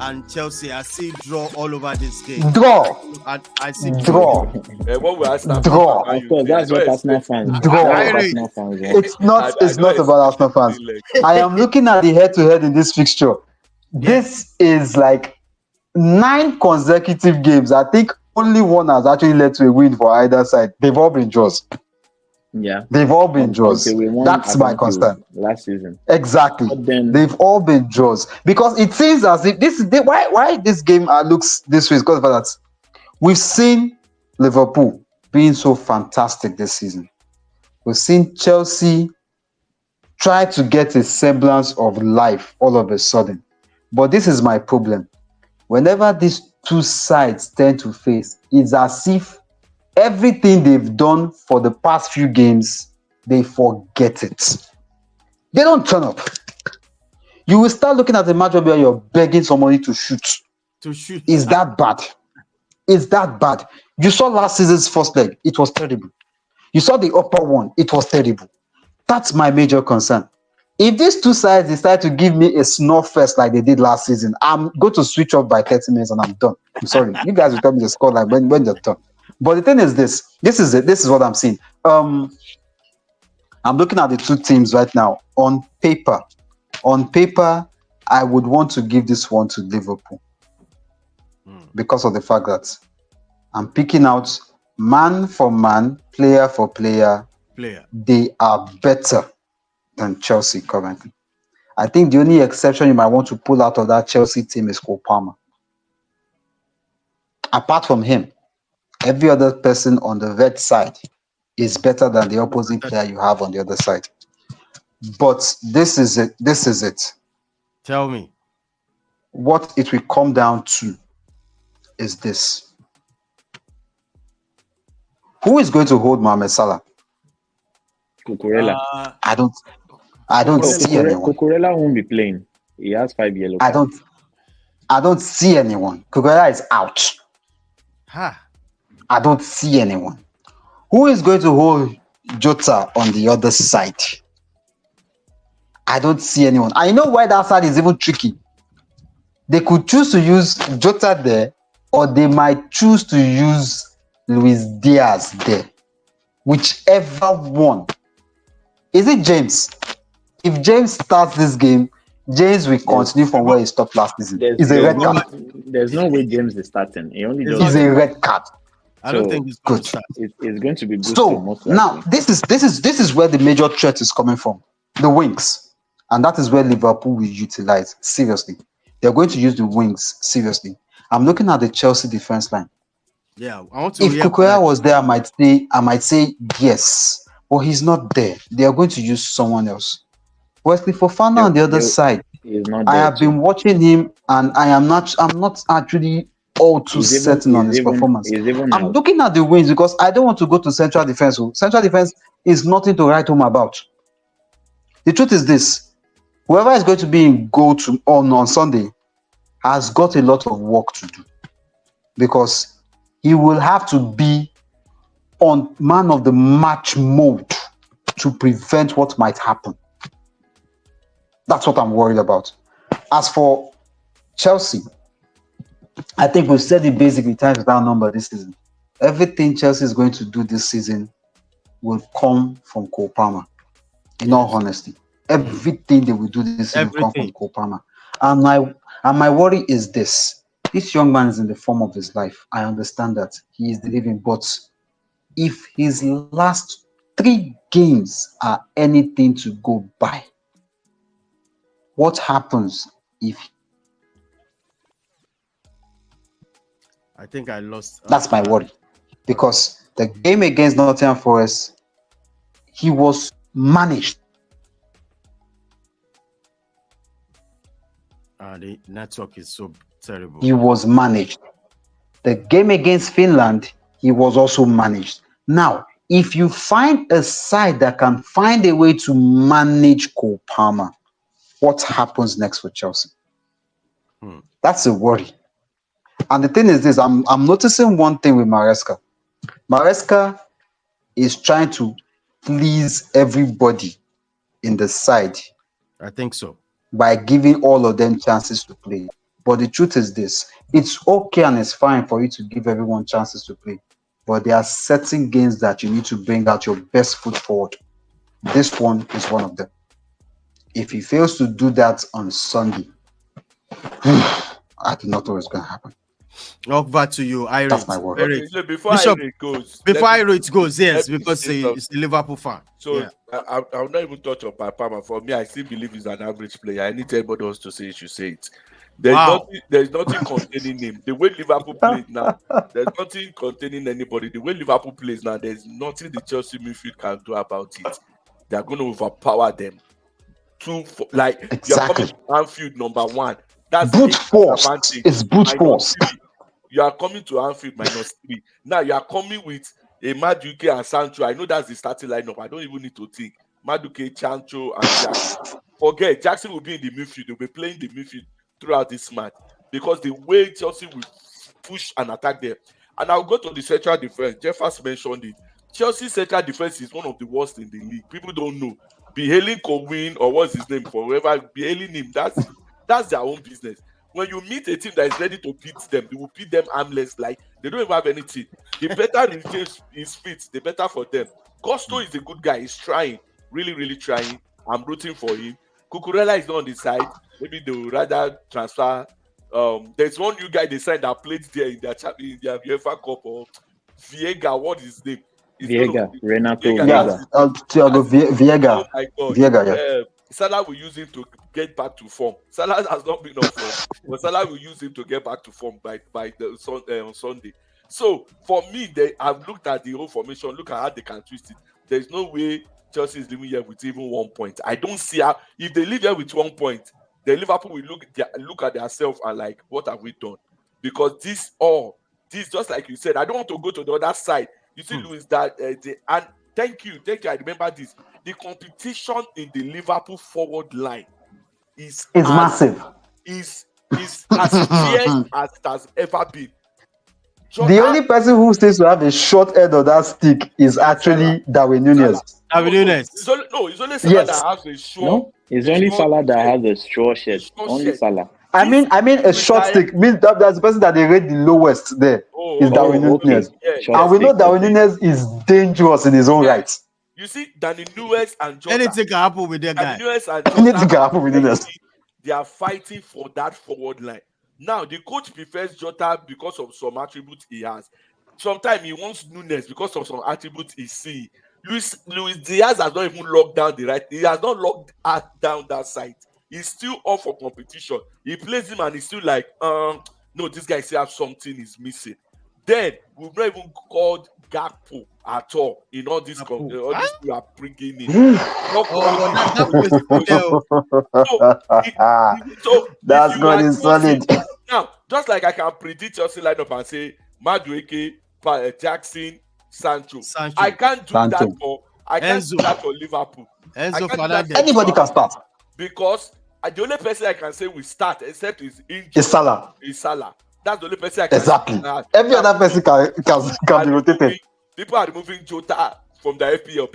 and Chelsea, I see draw all over this game. Draw. I see Draw. What will I start? Draw. Of course, that's what Arsenal fans. Draw. That's what Arsenal fans want. It's not about Arsenal fans. I am looking at the head-to-head in this fixture. This is like 9 consecutive games. I think only one has actually led to a win for either side. They've all been draws. Yeah. They've all been draws. That's my concern. Last season. Exactly. They've all been draws. Because it seems as if why this game looks this way is because of that we've seen Liverpool being so fantastic this season. We've seen Chelsea try to get a semblance of life all of a sudden. But this is my problem. Whenever these two sides tend to face, it's as if everything they've done for the past few games, they forget it. They don't turn up. You will start looking at the match where you're begging somebody to shoot. Is that bad? Is that bad? You saw last season's first leg. It was terrible. You saw the upper one. It was terrible. That's my major concern. If these two sides decide to give me a snore fest like they did last season, I'm going to switch off by 30 minutes and I'm done. I'm sorry. You guys will tell me the score like when they're done. But the thing is this is it. This is what I'm seeing. I'm looking at the two teams right now. On paper, I would want to give this one to Liverpool because of the fact that I'm picking out man for man, player for player. They are better than Chelsea currently. I think the only exception you might want to pull out of that Chelsea team is Cole Palmer. Apart from him, every other person on the red side is better than the opposite player you have on the other side. But this is it. Tell me. What it will come down to is this. Who is going to hold Mohamed Salah? Cucurella. I don't see anyone. Cucurella won't be playing. He has 5 yellow cards. I don't see anyone. Cucurella is out. I don't see anyone. Who is going to hold Jota on the other side? I don't see anyone. I know why that side is even tricky. They could choose to use Jota there, or they might choose to use Luis Diaz there. Whichever one. Is it James? If James starts this game, James will continue from where he stopped last season. It's a red card. There's no way James is starting. He only does. It's a red card. I don't think it's good. It's going to be boosted. So now this is where the major threat is coming from. The wings. And that is where Liverpool will utilize seriously. They're going to use the wings seriously. I'm looking at the Chelsea defense line. Yeah, I want to. If Cucurella was there, I might say yes, but he's not there. They are going to use someone else. Wesley Fofana on the other side. I have been watching him, and I'm not actually all too certain on his performance. I'm looking at the wings because I don't want to go to central defense. Central defense is nothing to write home about. The truth is this: whoever is going to be in goal on Sunday has got a lot of work to do, because he will have to be on man of the match mode to prevent what might happen. That's what I'm worried about. As for Chelsea, I think we've said it basically times without number this season. Everything Chelsea is going to do this season will come from Cole Palmer. In all honesty, everything they will do this season will come from Cole Palmer. And my worry is this: this young man is in the form of his life. I understand that he is delivering, but if his last 3 games are anything to go by, what happens if? I think I lost. That's my worry, because the game against Nottingham Forest, he was managed. The network is so terrible. He was managed. The game against Finland, he was also managed. Now, if you find a side that can find a way to manage Cole Palmer, what happens next for Chelsea? That's a worry. And the thing is this: I'm noticing one thing with Maresca. Maresca is trying to please everybody in the side. I think so. By giving all of them chances to play. But the truth is this: it's okay and it's fine for you to give everyone chances to play, but there are certain games that you need to bring out your best foot forward. This one is one of them. If he fails to do that on Sunday, I do not know what's going to happen. Over to you, Irate. That's my word. Okay, so before Bishop, Irate goes, Before let me- Irate goes, yes, let me because say he's a Liverpool fan. So Yeah. I'll not even touch on Palmer. For me, I still believe he's an average player. I need anybody else to say it, should say it. There's nothing containing him. The way Liverpool plays now, there's nothing containing anybody. The way Liverpool plays now, there's nothing the Chelsea midfield can do about it. They're going to overpower them. You're Exactly. coming to Anfield number 1. That's Brute a force. advantage. It's brute Minus force. 3. You are coming to Anfield -3. Now you are coming with a Madueke and Sancho. I know that's the starting lineup. I don't even need to think. Madueke, Sancho, and Jackson. Forget, Jackson will be in the midfield. They'll be playing the midfield throughout this match because the way Chelsea will push and attack them. And I'll go to the central defense. Jeff has mentioned it. Chelsea's central defense is one of the worst in the league. People don't know. Behailing Cohen, or what's his name, forever behailing him. That's their own business. When you meet a team that is ready to beat them, they will beat them armless, like they don't even have anything. The better his fit, the better for them. Costo is a good guy. He's trying, really, really trying. I'm rooting for him. Cucurella is not on the side. Maybe they will rather transfer. There's one new guy they signed that played there in their UEFA Cup, or Viega. What is his name? Renato Yeah, Viega. Viega. Oh my God. Viega, yeah. Salah will use him to get back to form. Salah has not been on form, but Salah will use him to get back to form on Sunday. So for me, I've looked at the whole formation. Look at how they can twist it. There's no way Chelsea is leaving here with even 1 point. I don't see how. If they leave here with 1 point, then Liverpool will look at themselves and like, what have we done? Because this just like you said, I don't want to go to the other side. You see, Louis, and thank you. I remember this. The competition in the Liverpool forward line is massive. Is as fierce as it has ever been. The only person who seems to have a short end of that stick is actually Darwin Núñez. It's only Salah that has a short. No, it's only Salah that has a short shirt. Only Salah. I mean a short stick means that's the person that they rate the lowest there is Darwin Núñez. Yeah. And we know Darwin Núñez is dangerous in his own right. You see, Danny Nuez and Jota. Anything can happen with that guy. Anything can happen with Núñez. They are fighting for that forward line. Now, the coach prefers Jota because of some attributes he has. Sometimes he wants Núñez because of some attributes he sees. Luis Diaz has not even locked down the right. He has not locked down that side. He's still up for competition. He plays him and he's still like, no, this guy still have something he's missing. Then we've not even called Gakpo at all in all this we are bringing in. So that's going to solid. Now, just like I can predict Chelsea lineup and say Madueke, Jackson, Sancho. I can't do that for Liverpool. Anybody can start. Because the only person I can say we start except is injured is Salah. That's the only person I can exactly. Every other person can be rotated. People are removing Jota from the FPL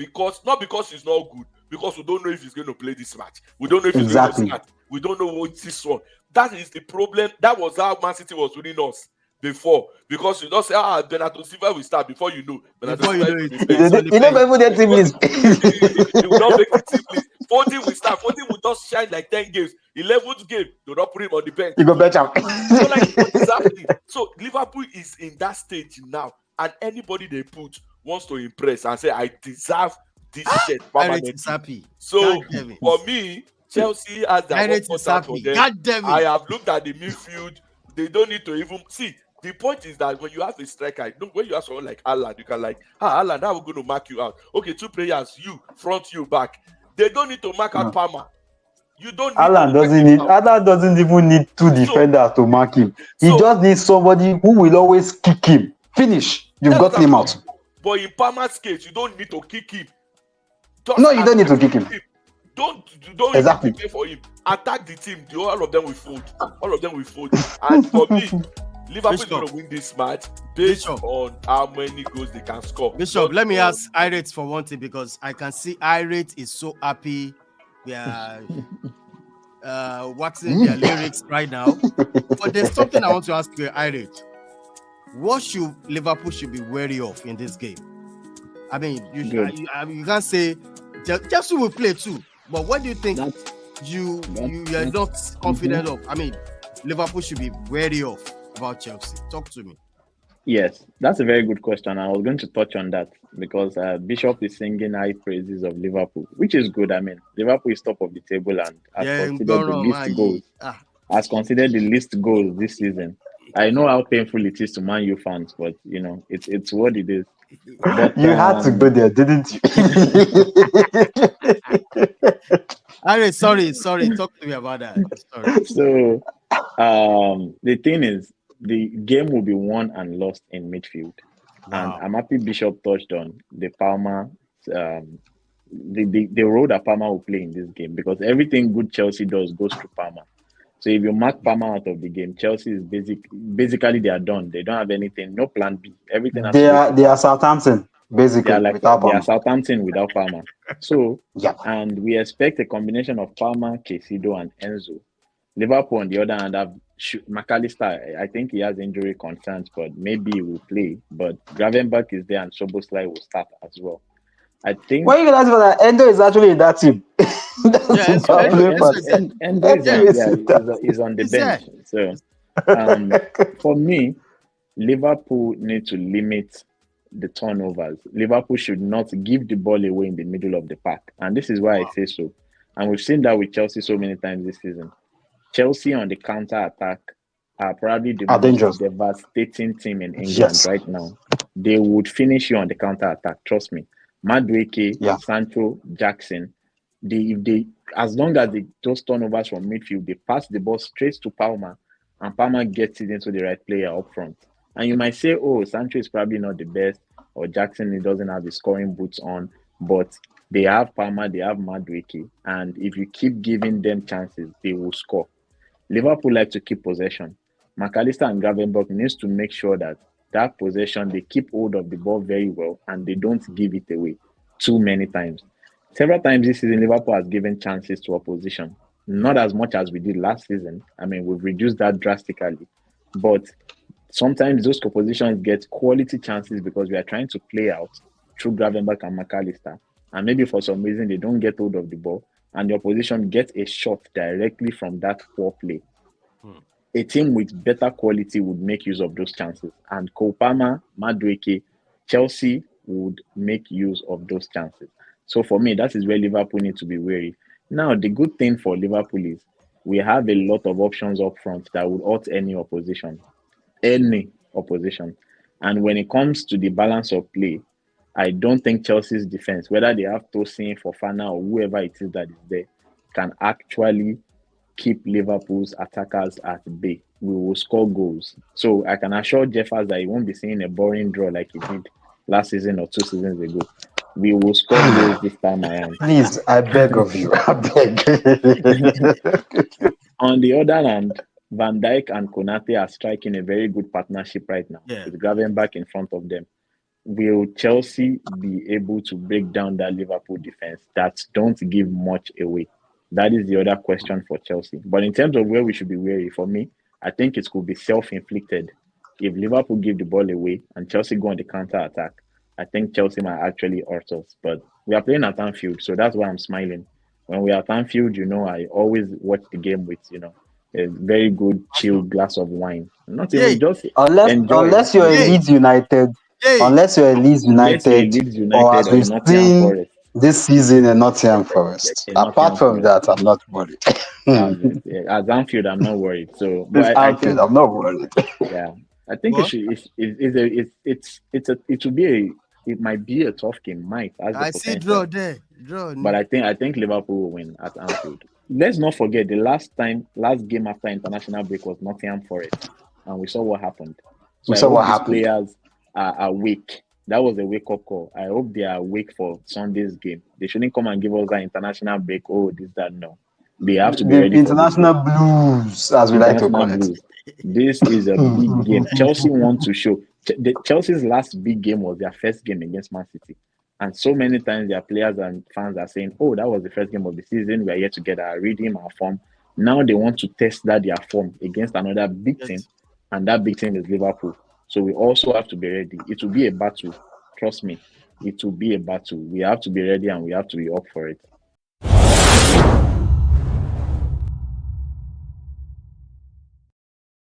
not because he's not good, because we don't know if he's going to play this match. We don't know if he's going to start. We don't know what this one. That is the problem. That was how Man City was winning us before. Because you don't say, Bernardo Silva will start before you know. You never even get team list. You will not make the team list. 40 will start. 40 will just shine like 10 games. 11th game, do not put him on the bench. You go bench out. So, like, what is happening? So Liverpool is in that stage now, and anybody they put wants to impress and say, I deserve this shit permanently. So for me, Chelsea has that one for them. I have looked at the midfield. They don't need to even see. The point is that when you have a striker, when you have someone like Alan, you can like, Alan, now we're going to mark you out. Okay, 2 players, you front, you back. They don't need to mark out Palmer. You don't. Alan doesn't even need 2 defenders to mark him. He just needs somebody who will always kick him. Finish. You've got him out. But in Palmer's case, you don't need to kick him. You don't need to kick him. Don't exactly even prepare for him. Attack the team. All of them will fold. And for me, Liverpool is going to win this match based on how many goals they can score. Bishop, let me ask Irate for one thing, because I can see Irate is so happy. Yeah, waxing their lyrics right now. But there's something I want to ask you, Irate. What should Liverpool should be wary of in this game? I mean, Good. you can't say Chelsea will play too, but what do you think That's you're not confident of? I mean, Liverpool should be wary of about Chelsea. Talk to me. Yes, that's a very good question. I was going to touch on that because Bishop is singing high praises of Liverpool, which is good. I mean, Liverpool is top of the table and has considered the least goals. Has considered the least goals this season. I know how painful it is to Man U fans, but you know, it's what it is. But You had to go there, didn't you? Alright, sorry. Talk to me about that. Sorry. So the thing is, the game will be won and lost in midfield. Wow. And I'm happy Bishop touched on the Palmer, the role that Palmer will play in this game because everything good Chelsea does goes through Palmer. So if you mark Palmer out of the game, Chelsea is basically they are done. They don't have anything, no plan B. Everything has They to are be Southampton, basically, they are like without they are Palmer. Southampton without Palmer. So Yeah. and we expect a combination of Palmer, Caicedo, and Enzo. Liverpool, on the other hand, have McAllister. I think he has injury concerns, but maybe he will play. But Gravenberch is there, and Szoboszlai will start as well. I think. When you can ask for that, Endo is actually in that team. Yeah, He's on the bench. So for me, Liverpool need to limit the turnovers. Liverpool should not give the ball away in the middle of the park. And this is why I say so. And we've seen that with Chelsea so many times this season. Chelsea on the counter attack are probably the most devastating team in England right now. They would finish you on the counter attack. Trust me. Madueke, Sancho, Jackson. As long as those turnovers from midfield, they pass the ball straight to Palmer, and Palmer gets it into the right player up front. And you might say, oh, Sancho is probably not the best, or Jackson, he doesn't have the scoring boots on, but they have Palmer, they have Madueke, and if you keep giving them chances, they will score. Liverpool like to keep possession. McAllister and Gravenberch needs to make sure that possession, they keep hold of the ball very well and they don't give it away too many times. Several times this season, Liverpool has given chances to opposition. Not as much as we did last season. I mean, we've reduced that drastically. But sometimes those oppositions get quality chances because we are trying to play out through Gravenberch and McAllister. And maybe for some reason, they don't get hold of the ball and the opposition gets a shot directly from that poor play. A team with better quality would make use of those chances. And Cole Palmer, Madueke, Chelsea would make use of those chances. So for me, that is where Liverpool need to be wary. Now, the good thing for Liverpool is we have a lot of options up front that would hurt any opposition. Any opposition. And when it comes to the balance of play, I don't think Chelsea's defense, whether they have Tosin, Fofana, or whoever it is that is there, can actually keep Liverpool's attackers at bay. We will score goals. So I can assure Jeffers that he won't be seeing a boring draw like he did last season or 2 seasons ago. We will score goals this time around. Please, I beg of you. I beg. On the other hand, Van Dijk and Konate are striking a very good partnership right now with Gravenberch in front of them. Will Chelsea be able to break down that Liverpool defense that don't give much away? That is the other question for Chelsea. But in terms of where we should be wary, for me, I think it could be self-inflicted. If Liverpool give the ball away and Chelsea go on the counter-attack, I think Chelsea might actually hurt us. But we are playing at Anfield, so that's why I'm smiling. When we are at Anfield, I always watch the game with, a very good, chill glass of wine. Not even just unless you're a Leeds United. Unless you're a Leeds United, or as we've seen this season in Nottingham Forest. Apart from that, I'm not worried. As Anfield, I'm not worried. So, but Anfield, I'm not worried. Yeah, I think it might be a tough game. I see draw there. But I think Liverpool will win at Anfield. Let's not forget the last game after international break was Nottingham Forest, and we saw what happened. So I hope these players are awake. That was a wake-up call. I hope they are awake for Sunday's game. They shouldn't come and give us that international break. Oh, this, that, no. They have to be ready international for blues, as we like to call it. This is a big game. Chelsea want to show. Chelsea's last big game was their first game against Man City. And so many times their players and fans are saying, oh, that was the first game of the season. We are here to get our rhythm, our form. Now they want to test that their form against another big Yes. team, and that big team is Liverpool. So we also have to be ready. It will be a battle. Trust me, it will be a battle. We have to be ready and we have to be up for it.